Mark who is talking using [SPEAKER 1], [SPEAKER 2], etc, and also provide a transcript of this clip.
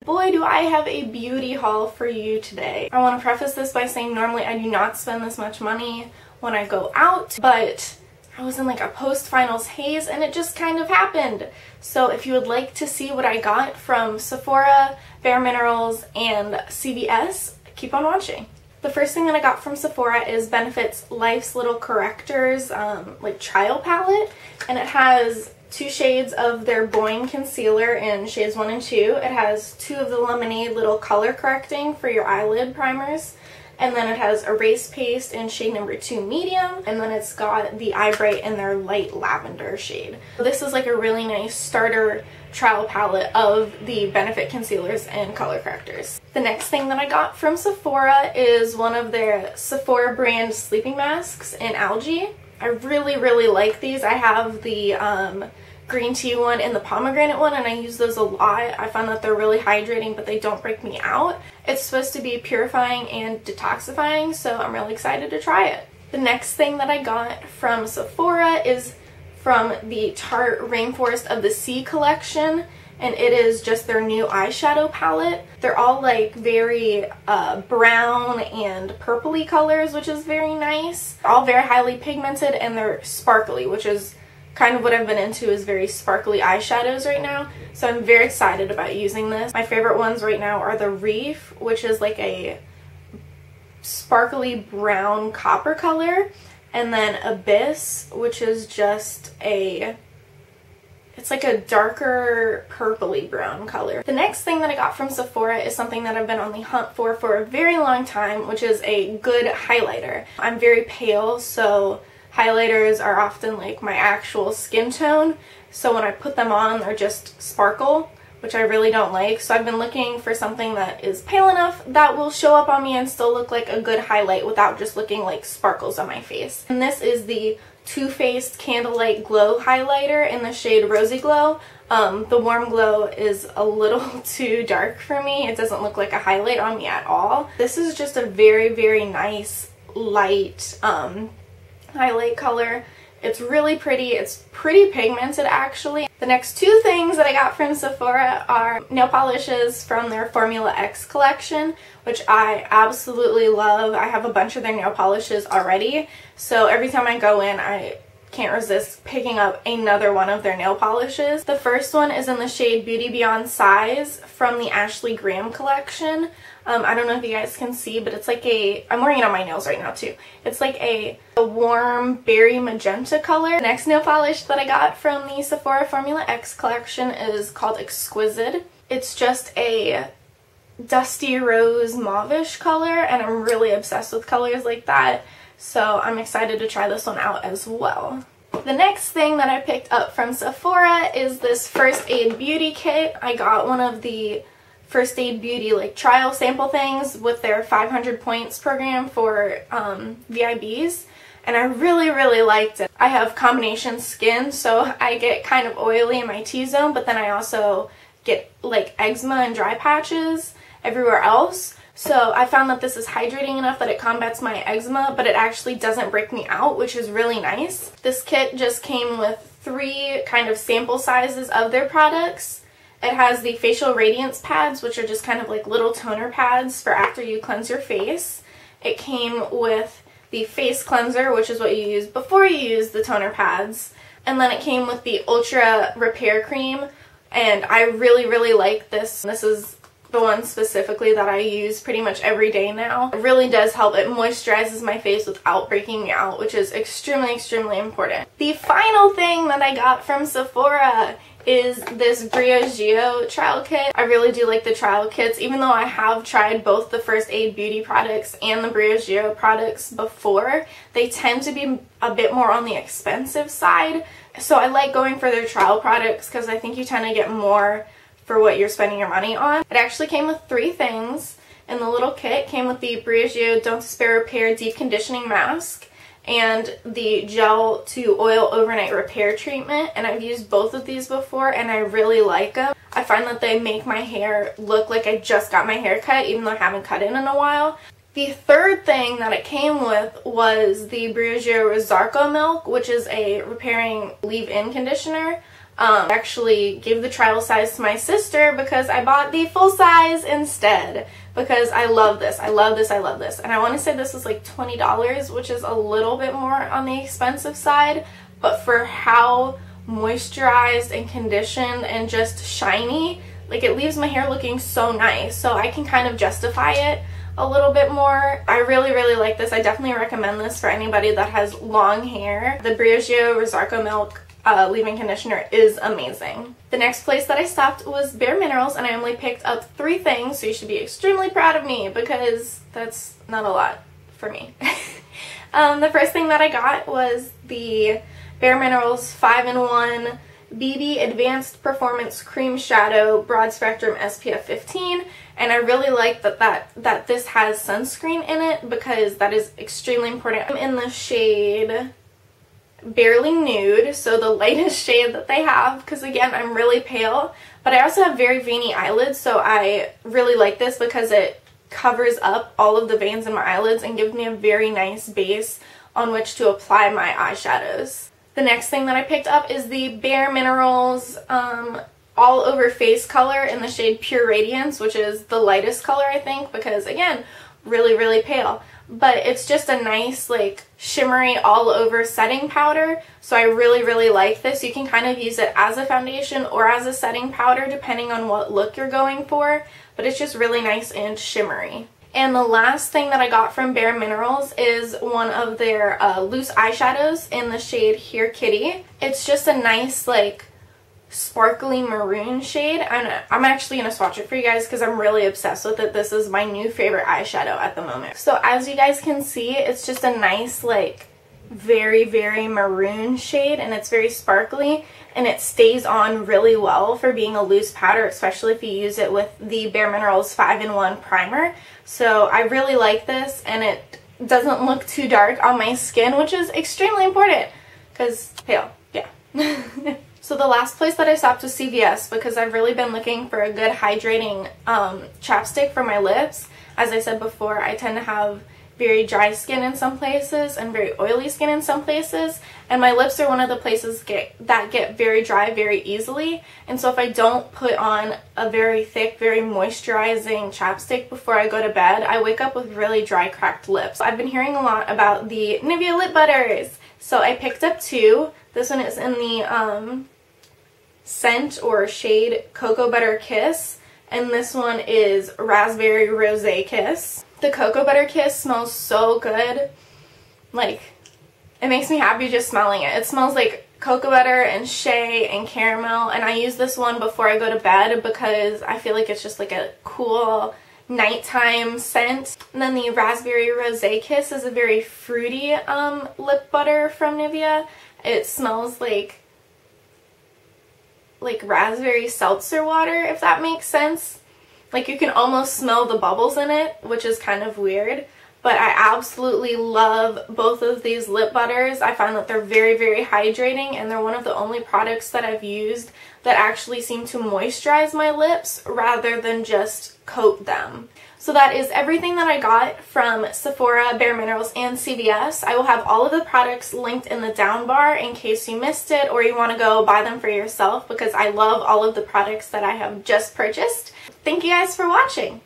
[SPEAKER 1] Boy, do I have a beauty haul for you today. I want to preface this by saying normally I do not spend this much money when I go out, but I was in like a post-finals haze and it just kind of happened. So if you would like to see what I got from Sephora, Bare Minerals, and CVS, keep on watching. The first thing that I got from Sephora is Benefit's Life's Little Correctors like trial palette, and it has 2 shades of their Boing concealer in shades 1 and 2. It has 2 of the Lemonade little color correcting for your eyelid primers, and then it has Erase Paste in shade number 2 medium, and then it's got the Eye Bright in their light lavender shade. This is like a really nice starter trial palette of the Benefit concealers and color correctors. The next thing that I got from Sephora is one of their Sephora brand sleeping masks in algae. I really like these. I have the green tea one and the pomegranate one, and I use those a lot. I find that they're really hydrating, but they don't break me out. It's supposed to be purifying and detoxifying, so I'm really excited to try it. The next thing that I got from Sephora is from the Tarte Rainforest of the Sea collection, and it is just their new eyeshadow palette. They're all like very brown and purpley colors, which is very nice. All very highly pigmented, and they're sparkly, which is kind of what I've been into, is very sparkly eyeshadows right now. So I'm very excited about using this. My favorite ones right now are the Reef, which is like a sparkly brown copper color, and then Abyss, which is just it's like a darker purpley brown color. The next thing that I got from Sephora is something that I've been on the hunt for a very long time, which is a good highlighter. I'm very pale, so highlighters are often like my actual skin tone, so when I put them on they're just sparkle, which I really don't like. So I've been looking for something that is pale enough that will show up on me and still look like a good highlight without just looking like sparkles on my face. And this is the Too Faced Candlelight Glow highlighter in the shade Rosy Glow. The Warm Glow is a little too dark for me. It doesn't look like a highlight on me at all. This is just a very nice light highlight color. It's really pretty. It's pretty pigmented actually. The next 2 things that I got from Sephora are nail polishes from their Formula X collection, which I absolutely love. I have a bunch of their nail polishes already, so every time I go in I can't resist picking up another one of their nail polishes. The first one is in the shade Beauty Beyond Size from the Ashley Graham collection. I don't know if you guys can see, but it's like I'm wearing it on my nails right now too. It's like a warm berry magenta color. The next nail polish that I got from the Sephora Formula X collection is called Exquisite. It's just a dusty rose mauvish color, and I'm really obsessed with colors like that, so I'm excited to try this one out as well. The next thing that I picked up from Sephora is this First Aid Beauty kit. I got one of the First Aid Beauty like trial sample things with their 500 points program for VIBs, and I really liked it. I have combination skin, so I get kind of oily in my T-zone, but then I also get like eczema and dry patches everywhere else. So I found that this is hydrating enough that it combats my eczema, but it actually doesn't break me out, which is really nice. This kit just came with 3 kind of sample sizes of their products. It has the facial radiance pads, which are just kind of like little toner pads for after you cleanse your face. It came with the face cleanser, which is what you use before you use the toner pads. And then it came with the Ultra Repair Cream, and I really like this. This is the one specifically that I use pretty much every day now. It really does help. It moisturizes my face without breaking me out, which is extremely important. The final thing that I got from Sephora is this Briogeo trial kit. I really do like the trial kits, even though I have tried both the First Aid Beauty products and the Briogeo products before. They tend to be a bit more on the expensive side, so I like going for their trial products because I think you tend to get more for what you're spending your money on. It actually came with 3 things in the little kit. It came with the Briogeo Don't Despair Repair Deep Conditioning Mask and the Gel to Oil Overnight Repair Treatment, and I've used both of these before and I really like them. I find that they make my hair look like I just got my hair cut, even though I haven't cut it in a while. The third thing that it came with was the Briogeo Rosarco Milk, which is a repairing leave-in conditioner. I actually gave the trial size to my sister because I bought the full size instead because I love this. I love this. I love this. And I want to say this was like $20, which is a little bit more on the expensive side, but for how moisturized and conditioned and just shiny, like it leaves my hair looking so nice. So I can kind of justify it a little bit more. I really like this. I definitely recommend this for anybody that has long hair. The Briogeo Rosarco Milk leave-in conditioner is amazing. The next place that I stopped was Bare Minerals, and I only picked up 3 things, so you should be extremely proud of me because that's not a lot for me. The first thing that I got was the Bare Minerals 5-in-1 BB Advanced Performance Cream Shadow Broad Spectrum SPF 15, and I really like that this has sunscreen in it because that is extremely important. I'm in the shade Barely Nude, so the lightest shade that they have, because again, I'm really pale, but I also have very veiny eyelids, so I really like this because it covers up all of the veins in my eyelids and gives me a very nice base on which to apply my eyeshadows. The next thing that I picked up is the Bare Minerals All Over Face color in the shade Pure Radiance, which is the lightest color, I think, because again, really pale. But it's just a nice, like, shimmery all over setting powder, so I really like this. You can kind of use it as a foundation or as a setting powder depending on what look you're going for, but it's just really nice and shimmery. And the last thing that I got from Bare Minerals is one of their loose eyeshadows in the shade Here Kitty. It's just a nice, like, sparkly maroon shade. I'm actually going to swatch it for you guys because I'm really obsessed with it. This is my new favorite eyeshadow at the moment. So as you guys can see, it's just a nice, like, very maroon shade, and it's very sparkly, and it stays on really well for being a loose powder, especially if you use it with the Bare Minerals 5-in-1 primer. So I really like this, and it doesn't look too dark on my skin, which is extremely important because pale, yeah. So the last place that I stopped was CVS because I've really been looking for a good hydrating chapstick for my lips. As I said before, I tend to have very dry skin in some places and very oily skin in some places, and my lips are one of the places that get very dry very easily, and so if I don't put on a very thick, very moisturizing chapstick before I go to bed, I wake up with really dry, cracked lips. I've been hearing a lot about the Nivea lip butters, so I picked up 2. This one is in the scent or shade Cocoa Butter Kiss, and this one is Raspberry Rosé Kiss. The Cocoa Butter Kiss smells so good. Like, it makes me happy just smelling it. It smells like cocoa butter and shea and caramel, and I use this one before I go to bed because I feel like it's just like a cool nighttime scent. And then the Raspberry Rosé Kiss is a very fruity lip butter from Nivea. It smells like raspberry seltzer water, if that makes sense. Like, you can almost smell the bubbles in it, which is kind of weird. But I absolutely love both of these lip butters. I find that they're very hydrating, and they're one of the only products that I've used that actually seem to moisturize my lips rather than just coat them. So that is everything that I got from Sephora, Bare Minerals, and CVS. I will have all of the products linked in the down bar in case you missed it or you want to go buy them for yourself, because I love all of the products that I have just purchased. Thank you guys for watching.